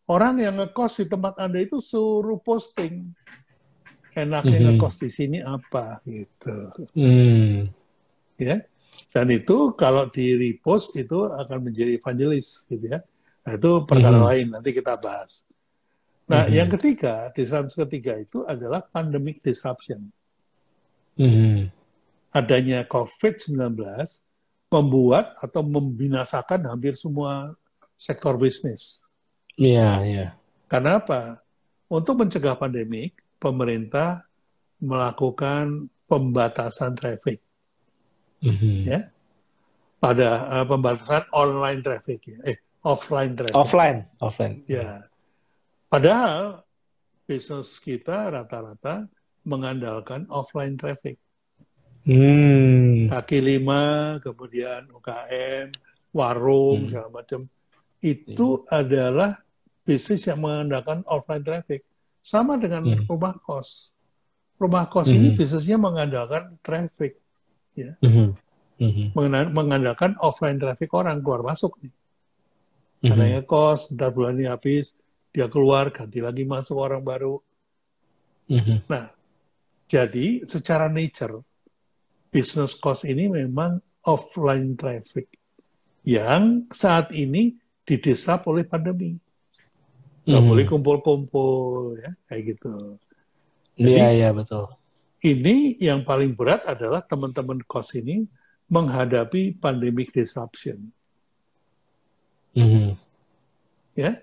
orang yang ngekos di tempat Anda itu suruh posting. Enaknya ngekos di sini apa gitu. Ya. Dan itu kalau di repost itu akan menjadi evangelis gitu ya. Nah, itu perkara lain, nanti kita bahas. Nah, yang ketiga, disruption ketiga itu adalah pandemic disruption. Adanya COVID-19 membuat atau membinasakan hampir semua sektor bisnis. Iya. Karena apa? Untuk mencegah pandemik, pemerintah melakukan pembatasan traffic. Ya. Pada pembatasan online traffic ya. Offline traffic. Offline. Ya. Padahal bisnis kita rata-rata mengandalkan offline traffic. Kaki lima, kemudian UKM, warung, segala macam. Itu adalah bisnis yang mengandalkan offline traffic. Sama dengan rumah kos. Rumah kos ini bisnisnya mengandalkan traffic. Ya. Mengandalkan offline traffic orang keluar masuk nih. Karena kos, ntar bulan ini habis, dia keluar, ganti lagi masuk orang baru. Nah, jadi secara nature, business cost ini memang offline traffic yang saat ini didisrupt oleh pandemi. Nggak boleh kumpul-kumpul, ya, kayak gitu. Jadi, iya, betul. ini yang paling berat adalah teman-teman cost ini menghadapi pandemic disruption. Ya,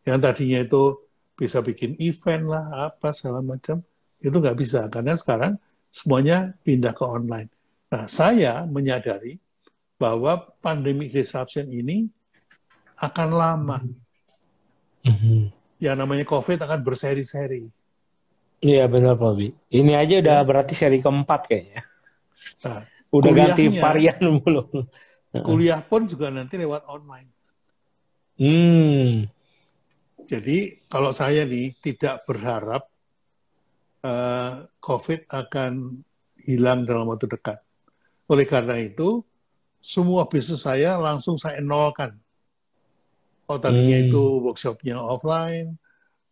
yang tadinya itu bisa bikin event lah, apa segala macam, itu nggak bisa karena sekarang semuanya pindah ke online. Nah, saya menyadari bahwa pandemic disruption ini akan lama. Yang namanya COVID akan berseri-seri. Iya benar Pak Bi. Ini aja udah berarti seri keempat kayaknya. Nah, udah ganti varian belum? Kuliah pun juga nanti lewat online. Jadi kalau saya nih tidak berharap COVID akan hilang dalam waktu dekat. Oleh karena itu, semua bisnis saya langsung saya nolkan. Oh, tadinya itu workshopnya offline,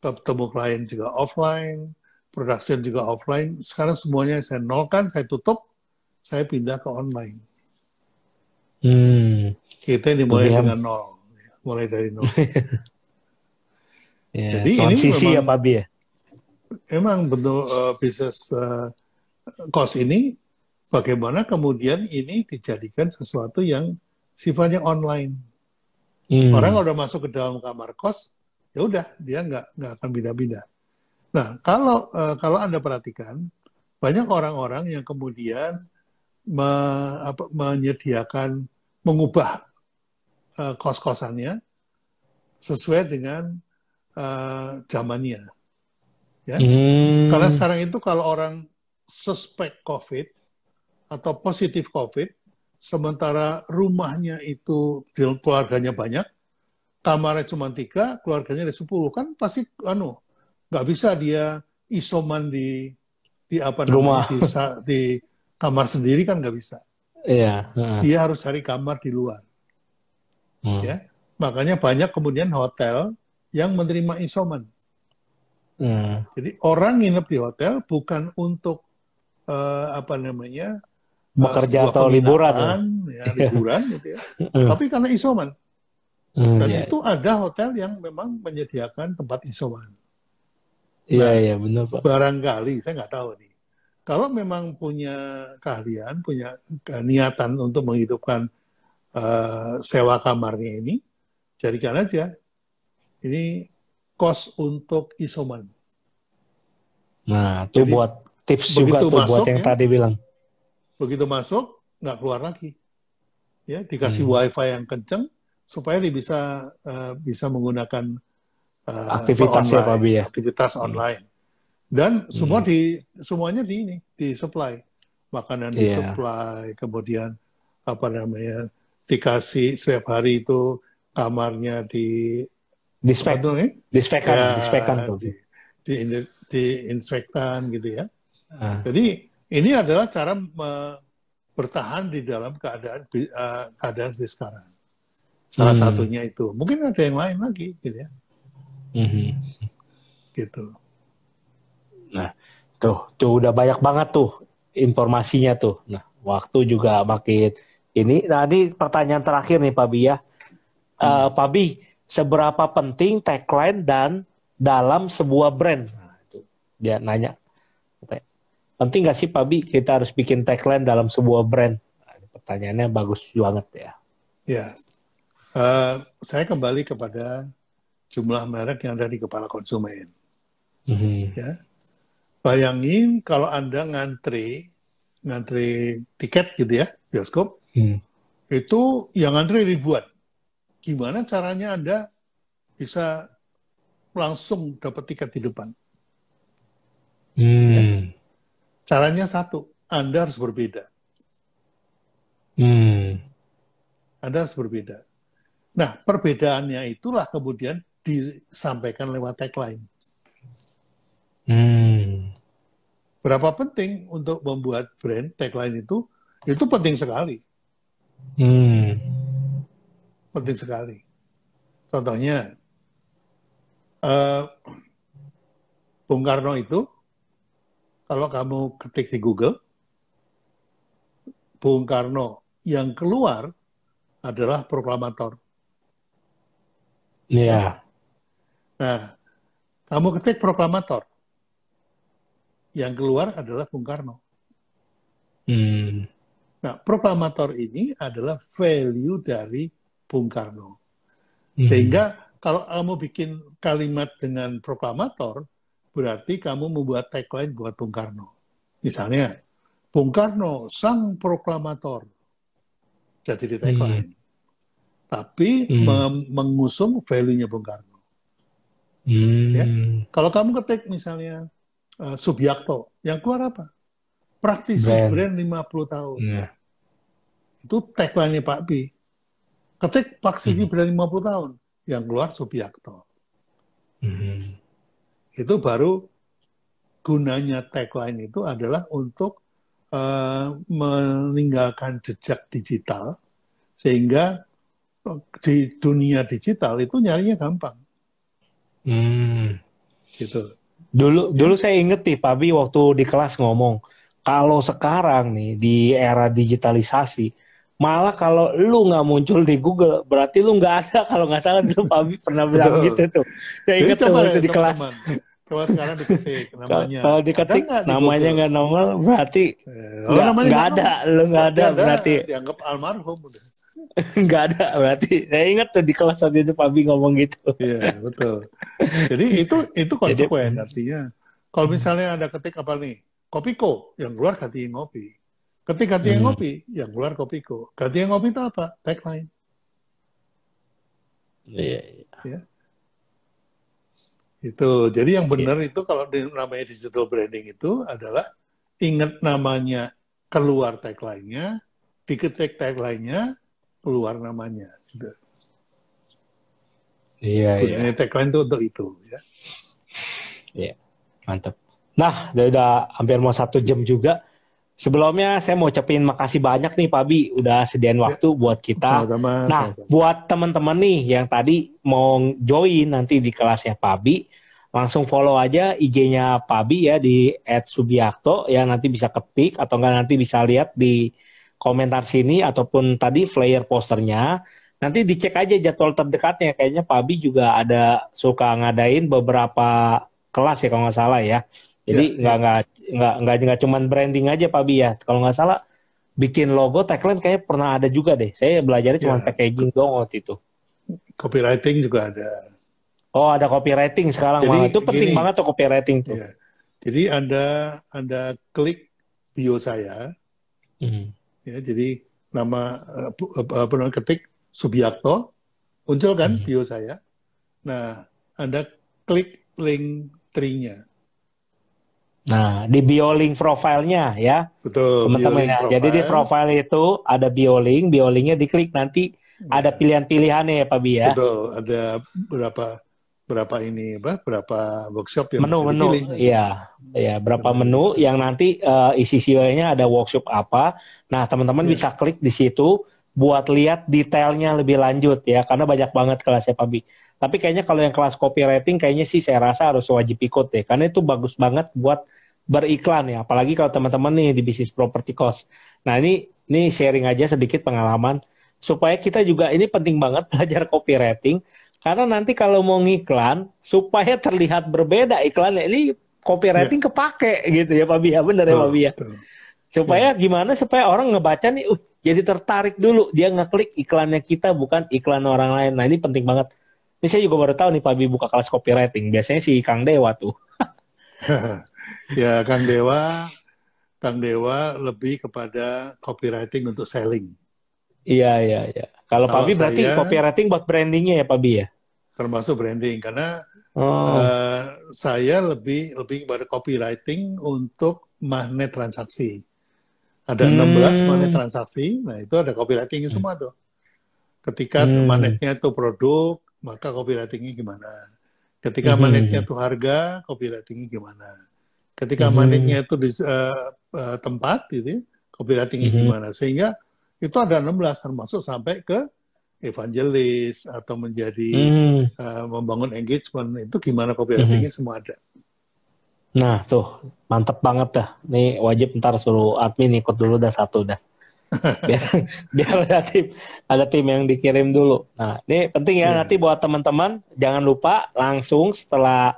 ketemu klien juga offline, production juga offline. Sekarang semuanya saya nolkan, saya tutup, saya pindah ke online. Kita dimulai dengan nol, mulai dari nol. Jadi transisi ini memang, ya Pak Bi ya? Memang betul bisnis cost ini bagaimana kemudian ini dijadikan sesuatu yang sifatnya online. Orang kalau udah masuk ke dalam kamar kos, ya udah dia nggak akan pindah-pindah. Nah kalau Anda perhatikan banyak orang-orang yang kemudian menyediakan mengubah kos-kosannya sesuai dengan zamannya. Ya. Karena sekarang itu kalau orang suspek COVID atau positif COVID, sementara rumahnya itu keluarganya banyak, kamarnya cuma 3, keluarganya ada 10, kan pasti nggak bisa dia isoman di apa namanya di kamar sendiri kan nggak bisa. Iya. Dia harus cari kamar di luar. Ya, makanya banyak kemudian hotel yang menerima isoman. Jadi orang nginep di hotel bukan untuk bekerja atau liburan gitu ya. Tapi karena isoman. Dan itu ada hotel yang memang menyediakan tempat isoman. Iya benar Pak. Barangkali saya nggak tahu nih. Kalau memang punya keahlian, punya niatan untuk menghidupkan sewa kamarnya ini, jadikan aja. Ini kos untuk isoman. Nah, itu buat tips juga tuh buat yang tadi bilang. Begitu masuk, nggak keluar lagi. Ya, dikasih wifi yang kenceng, supaya dia bisa menggunakan Aktivitas ya Pak Bi ya. aktivitas Hmm. online. Dan Hmm. semuanya di-supply. Makanan Iya. di-supply, kemudian dikasih setiap hari itu kamarnya apa Dispek, tuh nih? dispekan, Ya, dispekan tuh. di di diinspektan gitu ya. Ah. Jadi ini adalah cara bertahan di dalam keadaan seperti sekarang. Salah Hmm. satunya itu. Mungkin ada yang lain lagi gitu ya. Mhm. Gitu. Nah, tuh udah banyak banget tuh informasinya tuh. Nah, waktu juga makin ini. Nah, ini pertanyaan terakhir nih Pak Bi ya. Pak Bi, seberapa penting tagline dan dalam sebuah brand? Nah, itu dia nanya. Penting nggak sih Pak Bi kita harus bikin tagline dalam sebuah brand? Nah, ini pertanyaannya bagus banget ya. Ya, saya kembali kepada jumlah merek yang ada di kepala konsumen. Mhm. Ya, bayangin kalau Anda ngantri tiket gitu ya, bioskop, Hmm. itu yang ngantri ribuan. Gimana caranya Anda bisa langsung dapat tiket di depan? Ya, Hmm. caranya satu, Anda harus berbeda. Hmm. Anda harus berbeda. Nah, perbedaannya itulah kemudian disampaikan lewat tagline. Hmm. Berapa penting untuk membuat brand tagline itu penting sekali. Hmm. Penting sekali. Contohnya, eh, Bung Karno itu, kalau kamu ketik di Google, Bung Karno yang keluar adalah proklamator. Ya. Ya. Nah, kamu ketik proklamator, yang keluar adalah Bung Karno. Hmm. Nah, proklamator ini adalah value dari Bung Karno. Hmm. Sehingga kalau kamu bikin kalimat dengan proklamator, berarti kamu membuat tagline buat Bung Karno. Misalnya, Bung Karno, sang proklamator. Jadi di Hmm. tagline. Tapi Hmm. mengusung value-nya Bung Karno. Ya. Hmm. Kalau kamu ketik misalnya Subiakto, yang keluar apa? Praktisi Brand. brand 50 tahun. Ya. Itu tagline-nya Pak B. Ketik praktisi Hmm. brand 50 tahun, yang keluar Subiakto. Hmm. Itu baru gunanya tagline itu adalah untuk meninggalkan jejak digital, sehingga di dunia digital itu nyarinya gampang. Hmm. Gitu. Dulu Ya. saya inget nih, Pak Bi waktu di kelas ngomong, kalau sekarang nih di era digitalisasi, malah kalau lu nggak muncul di Google, berarti lu nggak ada. Kalau nggak salah dulu Pak Bi pernah bilang gitu Betul. tuh. Saya Jadi inget tuh coba waktu deh di kelas. teman-teman. Coba sekarang diketik Kalau namanya. Ada diketik nggak di namanya Google? nggak normal, berarti Kalau namanya nggak nggak ada. normal, Lu nggak berarti ada, Anda berarti dianggap almarhum udah. nggak ada. Berarti saya inget tuh di kelas waktu itu Pak Bi ngomong gitu. Iya, betul. Jadi itu Jadi, konsekuen artinya. Kalau misalnya ada ketik apa nih? Kopiko, yang keluar ganti ngopi. Ketik ganti yang hmm, ngopi, yang keluar Kopiko. Ganti yang ngopi itu apa? Tagline. iya, Ya. Itu. Jadi yang iya. benar itu kalau namanya digital branding itu adalah ingat namanya, keluar tagline-nya, diketik tagline-nya, keluar namanya. Gitu. Iya, iya. Gunanya tagline itu untuk itu. Ya. Iya, mantap. Nah, udah hampir mau 1 jam juga. Sebelumnya saya mau ucapin makasih banyak nih Pak Bi, udah sediain Ya. waktu buat kita. Sama-sama. Nah, buat teman-teman nih yang tadi mau join nanti di kelasnya Pak Bi, langsung follow aja IG-nya Pak Bi ya di @subiakto ya, nanti bisa ketik atau enggak nanti bisa lihat di komentar sini ataupun tadi flyer posternya. Nanti dicek aja jadwal terdekatnya. Kayaknya Pak Bi juga ada suka ngadain beberapa kelas ya kalau nggak salah ya. Ya, Jadi ya. nggak cuman branding aja Pak Bi ya. Kalau nggak salah bikin logo tagline kayaknya pernah ada juga deh. Saya belajarnya cuma Ya. packaging doang waktu itu. Copywriting juga ada. Oh ada copywriting sekarang Jadi malah. Itu penting gini, banget tuh copywriting tuh. ya. Jadi Anda klik bio saya, Hmm. ya. Jadi nama ketik Subiakto, muncul kan bio saya. Nah, Anda klik link tree-nya. Nah, di bio link profile-nya ya, Betul, bio teman-teman link ya. Jadi di profile. profile itu ada bio linknya diklik nanti ada Ya, pilihan-pilihannya ya Pak Bi ya. betul, ada berapa workshop yang bisa Menu-menu, dipilih nanti. ya berapa Berapa menu workshop. yang nanti isi nya ada workshop apa. Nah, teman-teman Ya, bisa klik di situ buat lihat detailnya lebih lanjut ya, karena banyak banget kelasnya Pak Bi. Tapi kayaknya kalau yang kelas copywriting kayaknya sih saya rasa harus wajib ikut deh, karena itu bagus banget buat beriklan ya, apalagi kalau teman-teman nih di bisnis property cost. Nah, ini sharing aja sedikit pengalaman supaya kita juga ini penting banget belajar copywriting karena nanti kalau mau ngiklan supaya terlihat berbeda iklannya ini ya, copywriting kepake gitu ya Pak Bia, bener ya Pak betul, Bia. betul. Supaya Ya, gimana supaya orang ngebaca nih, jadi tertarik dulu dia ngeklik iklannya kita bukan iklan orang lain. Nah ini penting banget. Ini saya juga baru tahu nih Pak Bia buka kelas copywriting. Biasanya si Kang Dewa tuh. ya Kang Dewa lebih kepada copywriting untuk selling. Iya iya iya. Kalau Pak Kalau Bia berarti saya copywriting buat brandingnya ya Pak Bia ya. termasuk branding karena Oh. saya lebih kepada copywriting untuk magnet transaksi. Ada 16 magnet Hmm. transaksi, nah itu ada copywritingnya semua tuh. Ketika Hmm. magnetnya itu produk, maka copywritingnya gimana? Ketika magnetnya Hmm. itu harga, copywritingnya gimana? Ketika Hmm. magnetnya itu di tempat, gitu, ya, copywritingnya Hmm. gimana? Sehingga itu ada 16 termasuk sampai ke evangelis atau menjadi Hmm. membangun engagement itu gimana Hmm. copywritingnya semua ada. Nah, tuh mantep banget dah. Nih wajib ntar suruh admin ikut dulu dah satu dah. Biar biar ada tim yang dikirim dulu. Nah, ini penting ya nanti Ya, buat teman-teman jangan lupa langsung setelah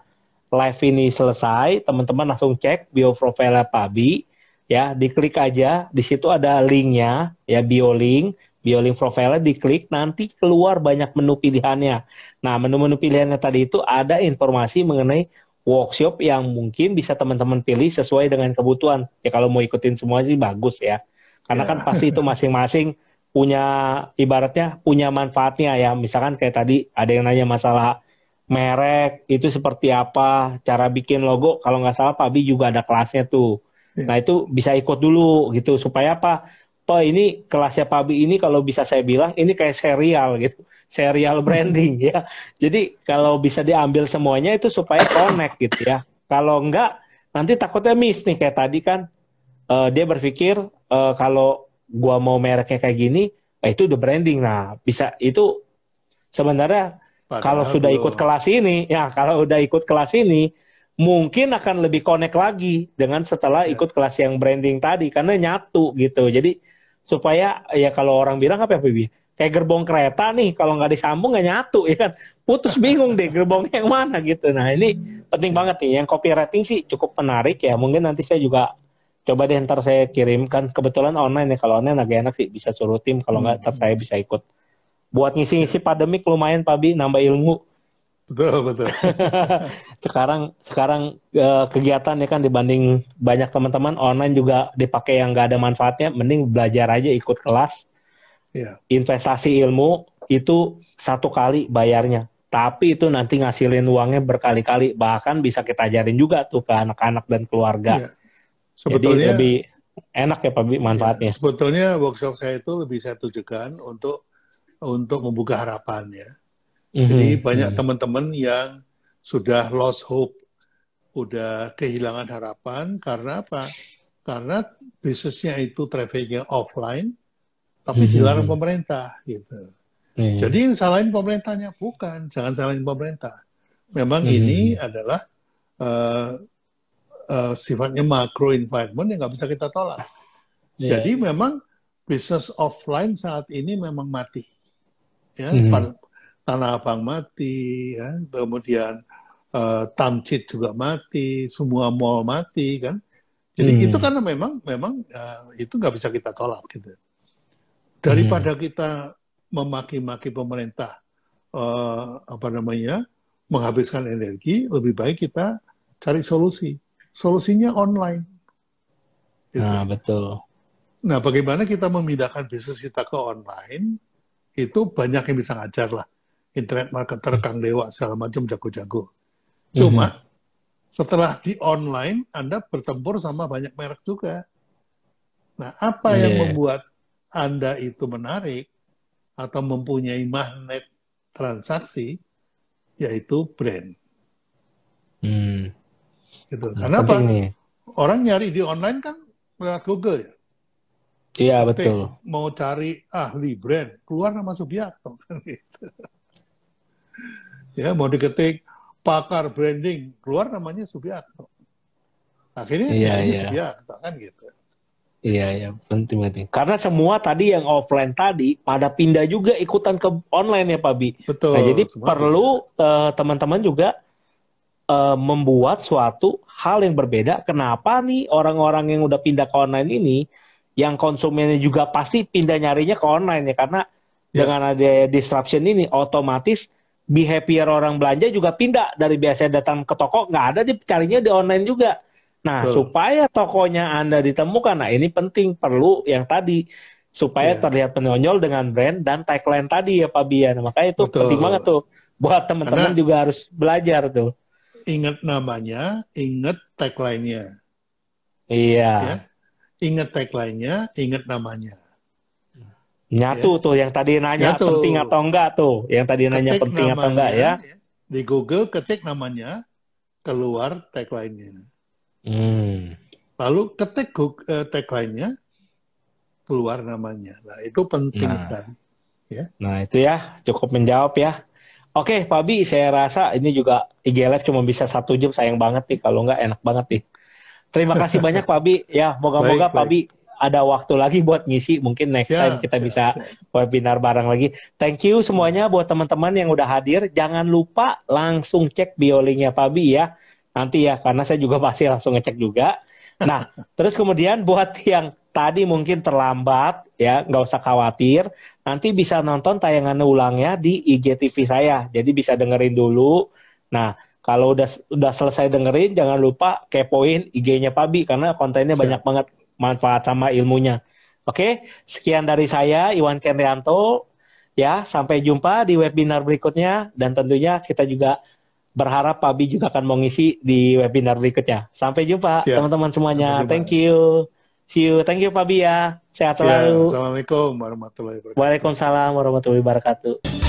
live ini selesai, teman-teman langsung cek bio profile Pabi ya, diklik aja, di situ ada linknya ya bio link profile diklik nanti keluar banyak menu pilihannya. Nah, menu-menu pilihannya tadi itu ada informasi mengenai workshop yang mungkin bisa teman-teman pilih sesuai dengan kebutuhan. Ya kalau mau ikutin semua sih bagus ya. Karena kan ya, pasti itu masing-masing punya ibaratnya punya manfaatnya ya. Misalkan kayak tadi ada yang nanya masalah merek itu seperti apa, cara bikin logo. Kalau nggak salah Pak Bi juga ada kelasnya tuh. Nah ya. itu bisa ikut dulu gitu supaya apa? Pak ini kelasnya Pak Bi ini kalau bisa saya bilang ini kayak serial gitu, serial branding ya. Jadi kalau bisa diambil semuanya itu supaya connect gitu ya. Kalau enggak nanti takutnya miss nih kayak tadi kan dia berpikir kalau gua mau mereknya kayak gini, itu udah branding. Nah, bisa itu sebenarnya kalau Padahal sudah ikut belum. kelas ini, ya kalau udah ikut kelas ini, mungkin akan lebih connect lagi dengan setelah Ya, ikut kelas yang branding tadi karena nyatu gitu. Jadi supaya ya kalau orang bilang apa ya Bibi? Kayak gerbong kereta nih, kalau nggak disambung nggak nyatu ya kan. Putus bingung deh gerbongnya yang mana gitu. Nah ini penting ya. banget nih. Yang copywriting sih cukup menarik ya. Mungkin nanti saya juga coba deh ntar saya kirimkan. Kebetulan online ya. Kalau online agak enak sih bisa suruh tim. Kalau nggak ntar saya Hmm, bisa ikut. Buat ngisi-ngisi ya. pandemik lumayan Pak Bi, nambah ilmu. Betul, betul. sekarang kegiatan ya kan dibanding banyak teman-teman online juga dipakai yang nggak ada manfaatnya, mending belajar aja ikut kelas, Ya, investasi ilmu itu satu kali bayarnya. Tapi itu nanti ngasilin uangnya berkali-kali, bahkan bisa kita ajarin juga tuh ke anak-anak dan keluarga. ya. Jadi Sebetulnya, lebih enak ya Pak Bi ya, manfaatnya. sebetulnya workshop saya itu lebih saya tujukan untuk membuka harapan ya. Jadi Mhm, banyak mhm, teman-teman yang sudah lost hope, udah kehilangan harapan karena apa? Karena bisnisnya itu trafficnya offline, tapi mhm, dilarang mhm. pemerintah gitu. Iya. Jadi yang salahin pemerintahnya bukan, jangan salahin pemerintah. Memang Mhm, ini mhm. adalah uh, sifatnya macro environment yang nggak bisa kita tolak. Iya, Jadi iya. memang bisnis offline saat ini memang mati. Ya, Mhm, Tanah Abang mati, ya, kemudian Tamcid juga mati, semua mall mati kan. Jadi itu mhm, karena memang itu nggak bisa kita tolak gitu. mhm. Daripada kita memaki-maki pemerintah apa namanya menghabiskan energi, lebih baik kita cari solusi. Solusinya online, Nah, gitu. betul. Nah, bagaimana kita memindahkan bisnis kita ke online? Itu banyak yang bisa ngajar lah. internet marketer Kang Dewa segala macam jago-jago. Cuma setelah di online Anda bertempur sama banyak merek juga. Nah, apa yang membuat Anda itu menarik atau mempunyai magnet transaksi, yaitu brand. Gitu. Nah, Karena apa? nih. Orang nyari di online kan lewat Google ya. Iya, betul. Mau cari ahli brand, keluar nama Subiakto. Kan gitu. Ya, mau diketik pakar branding, keluar namanya Subiakto. Akhirnya nyarinya Subiakto, kan gitu. Iya, penting. Karena semua tadi yang offline tadi pada pindah juga ikutan ke online ya Pak Bi. Betul. Nah, jadi perlu teman-teman juga membuat suatu hal yang berbeda. Kenapa nih orang-orang yang udah pindah ke online ini, yang konsumennya juga pasti pindah nyarinya ke online ya, karena dengan ada disruption ini otomatis behavior orang belanja juga pindah dari biasanya datang ke toko, nggak ada, dia carinya di online juga. Nah, supaya tokonya Anda ditemukan, nah ini penting, perlu yang tadi, supaya terlihat menonjol dengan brand dan tagline tadi ya Pak Bian. Makanya itu penting banget tuh, buat teman-teman juga harus belajar tuh. Ingat namanya, ingat tagline-nya. Iya. Ya? Ingat tagline-nya, ingat namanya. Nyatu tuh, yang tadi nanya penting atau enggak tuh, yang tadi nanya penting atau enggak ya. Di Google ketik namanya, keluar tagline-nya. Lalu ketik tagline-nya, keluar namanya. Nah, itu penting sekali. Ya. Nah, itu ya, cukup menjawab ya. Oke, Pak Bi, saya rasa ini juga IG Live cuma bisa 1 jam, sayang banget nih, kalau enggak enak banget nih. Terima kasih banyak Pak Bi, ya, moga-moga Pak Bi ada waktu lagi buat ngisi, mungkin next time kita bisa webinar bareng lagi. Thank you semuanya buat teman-teman yang udah hadir, jangan lupa langsung cek bio linknya Pak Bi ya. Nanti ya, karena saya juga pasti langsung ngecek juga. Nah, terus kemudian buat yang tadi mungkin terlambat, ya nggak usah khawatir. Nanti bisa nonton tayangan ulangnya di IGTV saya. Jadi bisa dengerin dulu. Nah, kalau udah selesai dengerin, jangan lupa kepoin IG-nya Pak Bi, karena kontennya banyak banget manfaat sama ilmunya. Oke, sekian dari saya, Iwan Kenrianto. Ya, sampai jumpa di webinar berikutnya. Dan tentunya kita juga berharap Pak Bi juga akan mengisi di webinar berikutnya. Sampai jumpa teman-teman semuanya. Thank you. See you. Thank you Pak Bi ya. Sehat selalu. Assalamualaikum warahmatullahi wabarakatuh. Waalaikumsalam warahmatullahi wabarakatuh.